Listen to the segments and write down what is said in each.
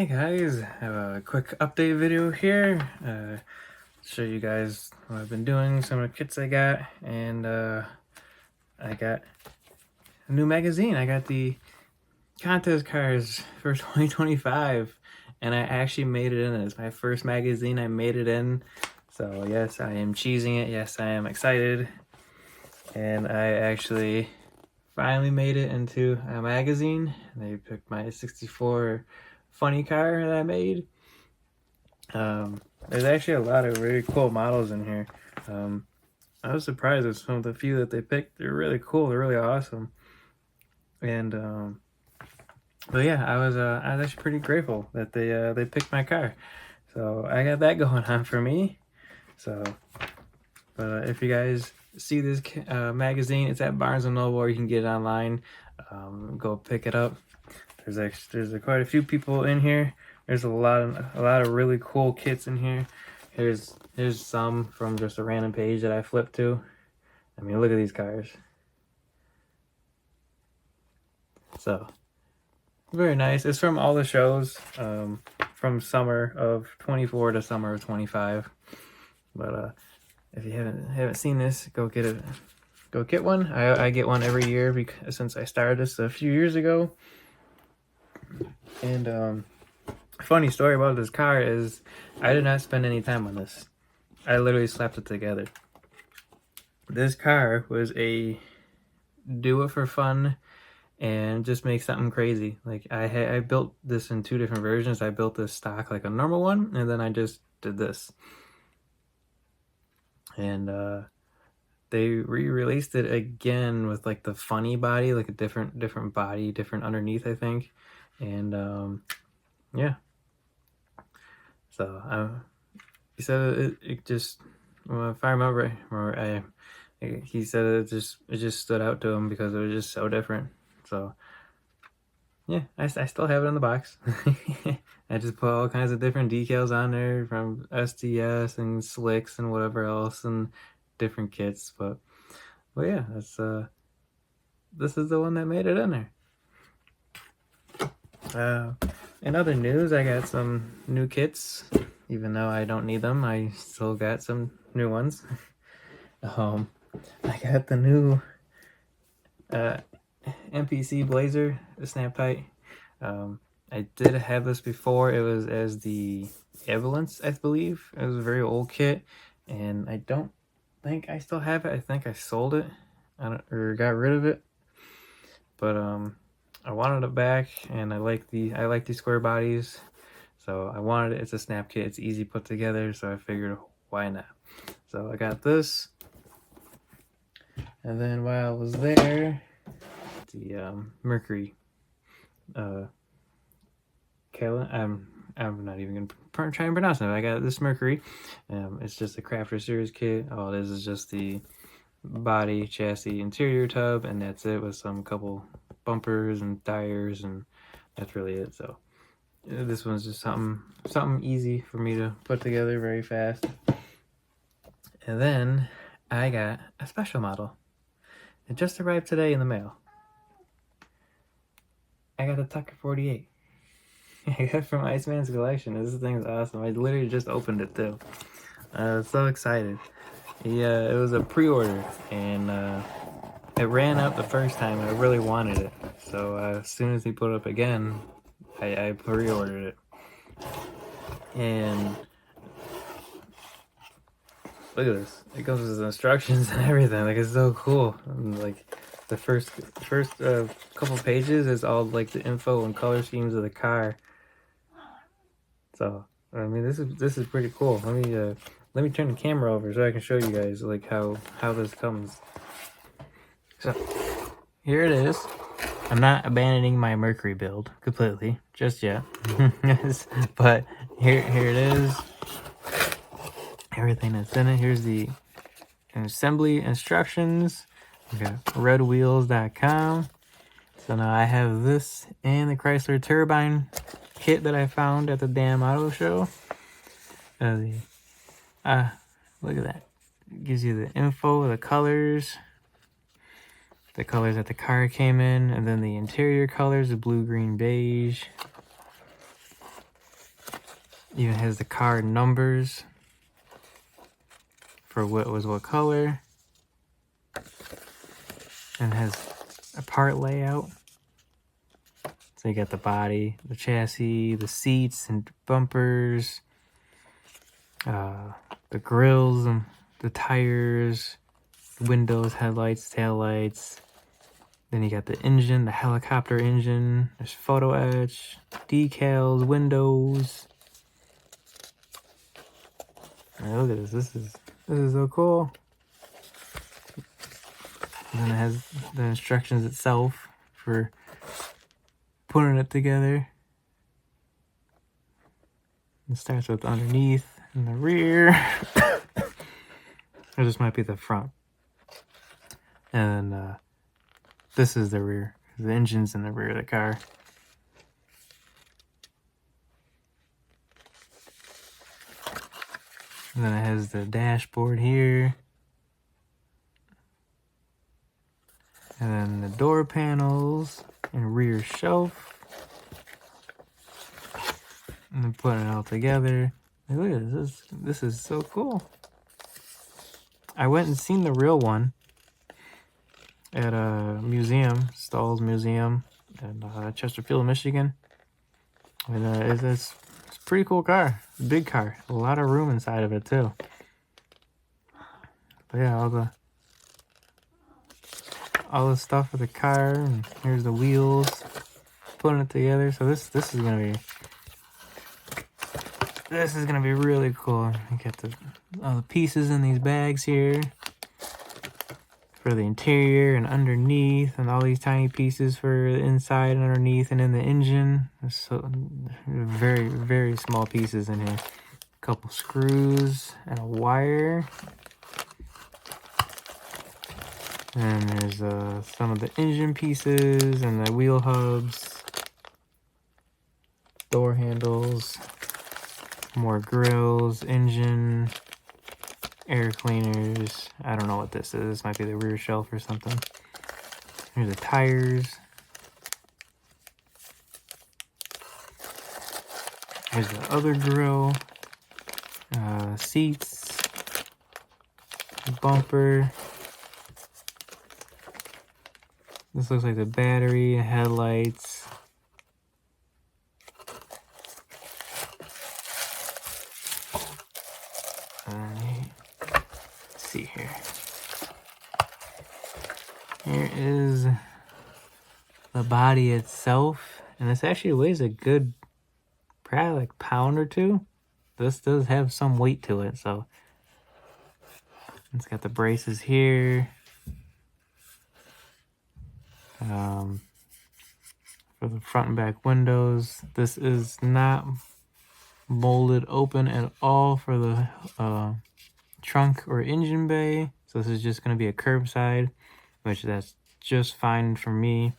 Hey guys, I have a quick update video here. Show you guys what I've been doing, some of the kits I got, and I got a new magazine. I got the contest cards for 2025, and I actually made it in. It's my first magazine I made it in. So yes, I am cheesing it. Yes, I am excited. And I actually finally made it into a magazine. They picked my 64 funny car that I made. There's actually a lot of really cool models in here. I was surprised with some of the few that they picked. They're really cool. They're really awesome. And but yeah, I was actually pretty grateful that they picked my car. So I got that going on for me. So, but if you guys see this magazine, it's at Barnes and Noble, or you can get it online. Go pick it up. There's quite a few people in here. There's a lot of really cool kits in here. Here's some from just a random page that I flipped to. I mean, look at these cars. So very nice. It's from all the shows, from summer of 24 to summer of 25. But if you haven't seen this, go get it. Go get one. I get one every year because since I started this a few years ago. And funny story about this car is I did not spend any time on this. I literally slapped it together. This car was a do it for fun and just make something crazy. Like I built this in two different versions. I built this stock like a normal one, and then I just did this. And they re-released it again with like the funny body, like a different body, different underneath, I think. And yeah. So he said it just, well, if I remember right, he said it just stood out to him because it was just so different. So yeah, I still have it in the box. I just put all kinds of different decals on there from STS and slicks and whatever else and different kits. But yeah, that's this is the one that made it in there. In other news, I got some new kits. Even though I don't need them, I still got some new ones. I got the new MPC Blazer, the Snap Tight. I did have this before. It was as the Evolence, I believe. It was a very old kit, and I don't think I still have it. I think I sold it, or got rid of it. But I wanted it back, and I like the square bodies, so I wanted it. It's a snap kit. It's easy put together, so I figured why not. So I got this, and then while I was there, the Mercury. I'm not even gonna try and pronounce it. I got this Mercury. It's just a Crafter Series kit. All it is just the body, chassis, interior tub, and that's it, with some couple bumpers and tires, and that's really it. So this one's just something easy for me to put together very fast. And then I got a special model. It just arrived today in the mail. I got the Tucker 48. I got it from Iceman's collection. This thing is awesome. I literally just opened it too. So excited. Yeah, it was a pre-order, and it ran out the first time. I really wanted it, so as soon as he put it up again, I pre-ordered it. And look at this. It comes with instructions and everything. Like, it's so cool. And like the first couple pages is all like the info and color schemes of the car. So I mean, this is pretty cool. Let me turn the camera over so I can show you guys like how this comes. So here it is. I'm not abandoning my Mercury build completely just yet. But here it is. Everything that's in it. Here's the assembly instructions. We got redwheels.com. So now I have this and the Chrysler turbine kit that I found at the damn auto show. Look at that. It gives you the info, the colors that the car came in, and then the interior colors, the blue, green, beige. Even has the car numbers for what was what color. And has a part layout. So you got the body, the chassis, the seats and bumpers, the grills and the tires, windows, headlights, taillights. Then you got the engine, the helicopter engine. There's photo etch, decals, windows. Right, look at this. This is so cool. And then it has the instructions itself for putting it together. It starts with underneath and the rear. Or this might be the front. And this is the rear. The engine's in the rear of the car. And then it has the dashboard here. And then the door panels and rear shelf. And then putting it all together. Like, look at this. This is so cool. I went and seen the real one at a museum, Stahl's Museum in Chesterfield, Michigan. And it's a pretty cool car. Big car. A lot of room inside of it too. But yeah, all the stuff for the car, and here's the wheels, putting it together. So this is gonna be really cool. You get all the pieces in these bags here for the interior and underneath, and all these tiny pieces for the inside and underneath and in the engine. There's so very, very small pieces in here. A couple screws and a wire. And there's some of the engine pieces and the wheel hubs, door handles, more grills, engine, air cleaners. I don't know what this is. This might be the rear shelf or something. Here's the tires. Here's the other grill, seats, bumper. This looks like the battery, headlights. Let's see here. Here is the body itself, and this actually weighs a good, probably like pound or two. This does have some weight to it, so it's got the braces here. For the front and back windows. This is not molded open at all for the trunk or engine bay. So this is just going to be a curbside, which that's just fine for me.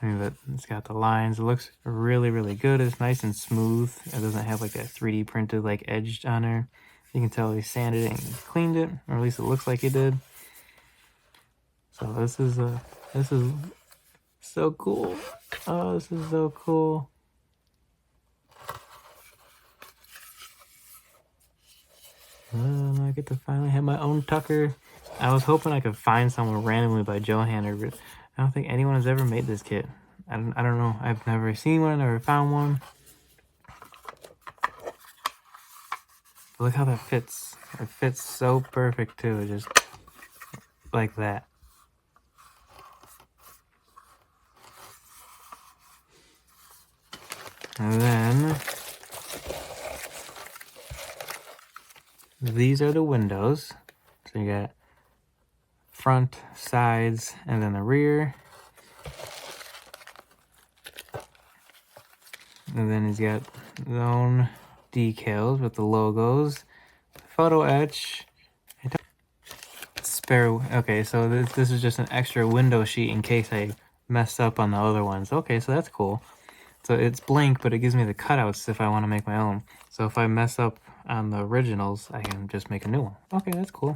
I mean, but it's got the lines. It looks really, really good. It's nice and smooth. It doesn't have like that 3D printed like edged on there. You can tell he sanded it and cleaned it, or at least it looks like he did. So this is so cool. Oh, this is so cool. I get to finally have my own Tucker. I was hoping I could find someone randomly by Johanner, but I don't think anyone has ever made this kit. I don't know. I've never seen one, never found one. But look how that fits. It fits so perfect too, just like that. And then these are the windows. So you got front, sides, and then the rear. And then he's got his own decals with the logos, photo etch, spare. Okay, so this is just an extra window sheet in case I messed up on the other ones. Okay, so that's cool. So it's blank, but it gives me the cutouts if I want to make my own. So if I mess up on the originals, I can just make a new one. Okay, that's cool.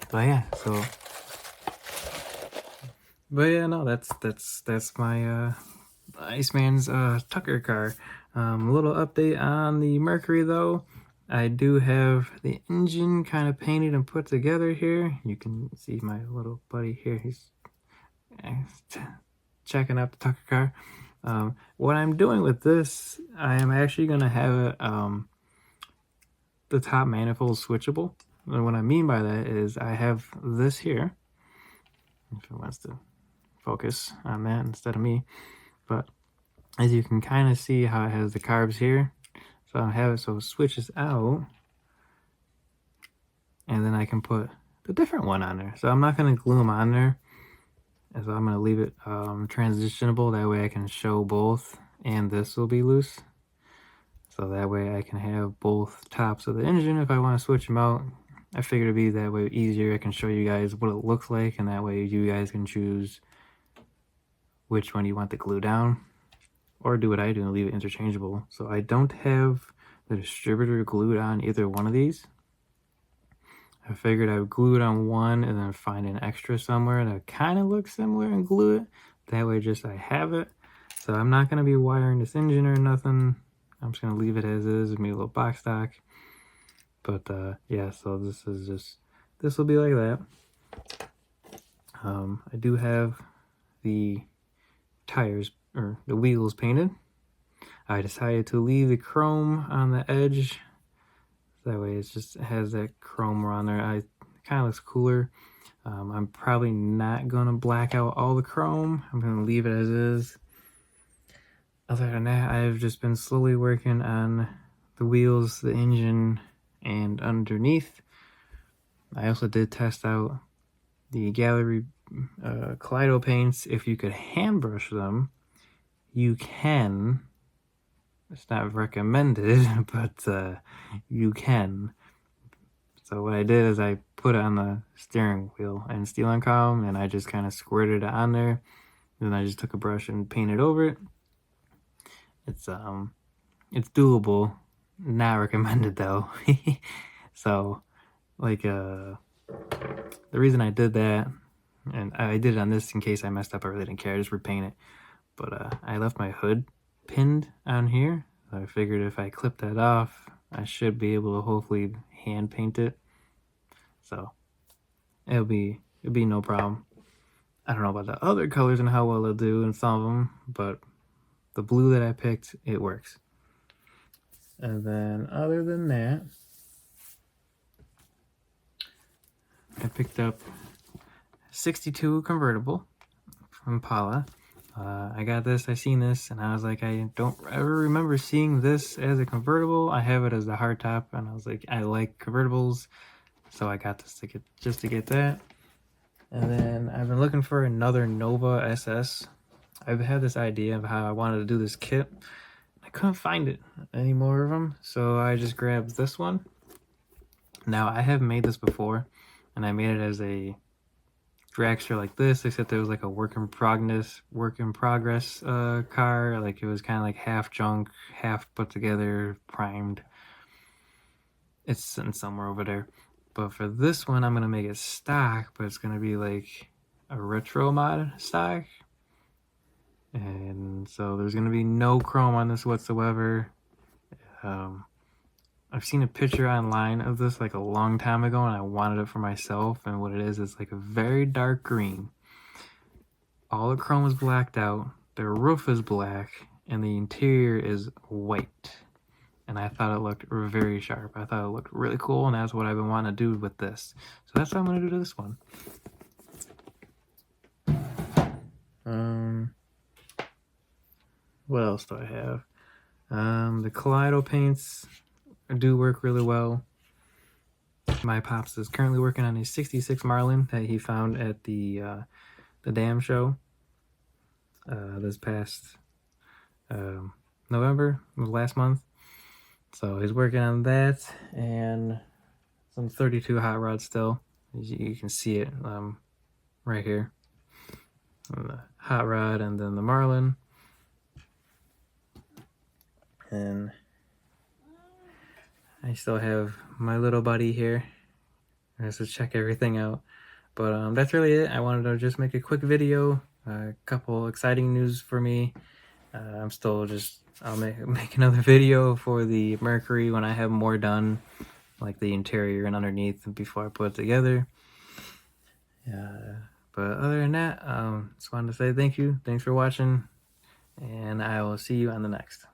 But yeah, no, that's my Iceman's Tucker car. A little update on the Mercury though. I do have the engine kind of painted and put together here. You can see my little buddy here. He's checking out the Tucker car. What I'm doing with this, I am actually going to have it, the top manifold switchable. And what I mean by that is I have this here. If it wants to focus on that instead of me. But as you can kind of see how it has the carbs here. So I have it so it switches out. And then I can put the different one on there. So I'm not going to glue them on there. So I'm going to leave it transitionable. That way I can show both. And this will be loose. So that way I can have both tops of the engine if I want to switch them out. I figured it'd be that way easier. I can show you guys what it looks like. And that way you guys can choose which one you want to glue down. Or do what I do and leave it interchangeable. So I don't have the distributor glued on either one of these. I figured I would glue it on one and then find an extra somewhere that kind of looks similar and glue it. That way just I have it. So I'm not going to be wiring this engine or nothing. I'm just going to leave it as is, maybe a little box stock. But yeah, so this will be like that. I do have the tires or the wheels painted. I decided to leave the chrome on the edge. That way it has that chrome on there. It kind of looks cooler. I'm probably not going to black out all the chrome. I'm going to leave it as is. Other than that, I've just been slowly working on the wheels, the engine, and underneath. I also did test out the gallery Kaleido paints. If you could hand brush them, you can. It's not recommended, but you can. So what I did is I put it on the steering wheel and steering column, and I just kind of squirted it on there. Then I just took a brush and painted over it. It's doable, not recommended though. So, like, the reason I did that, and I did it on this in case I messed up, I really didn't care, I just repaint it. But I left my hood pinned on here. So I figured if I clip that off, I should be able to hopefully hand paint it. So it'll be no problem. I don't know about the other colors and how well they'll do in some of them, but the blue that I picked, it works. And then other than that, I picked up 62 convertible from Pala. I got this, I seen this, and I was like, I don't ever remember seeing this as a convertible. I have it as the hardtop, and I was like, I like convertibles, so I got this to get that. And then I've been looking for another Nova SS. I've had this idea of how I wanted to do this kit. I couldn't find it, any more of them, so I just grabbed this one. Now, I have made this before, and I made it as a dragster like this, except it was like a work in progress car. Like it was kind of like half junk, half put together, primed. It's sitting somewhere over there. But for this one, I'm gonna make it stock, but it's gonna be like a retro mod stock. And so there's gonna be no chrome on this whatsoever. I've seen a picture online of this like a long time ago, and I wanted it for myself. And what it is like a very dark green. All the chrome is blacked out. The roof is black, and the interior is white. And I thought it looked very sharp. I thought it looked really cool, and that's what I've been wanting to do with this. So that's what I'm gonna do to this one. What else do I have? The Kaleido paints do work really well. My pops is currently working on a 66 Marlin that he found at the dam show this past November, last month. So he's working on that and some 32 hot rods still. You can see it right here. The hot rod and then the Marlin. And I still have my little buddy here. I have to check everything out. But that's really it. I wanted to just make a quick video. A couple exciting news for me. I'm still just, I'll make another video for the Mercury when I have more done, like the interior and underneath, before I put it together. But other than that, just wanted to say thank you. Thanks for watching, and I will see you on the next.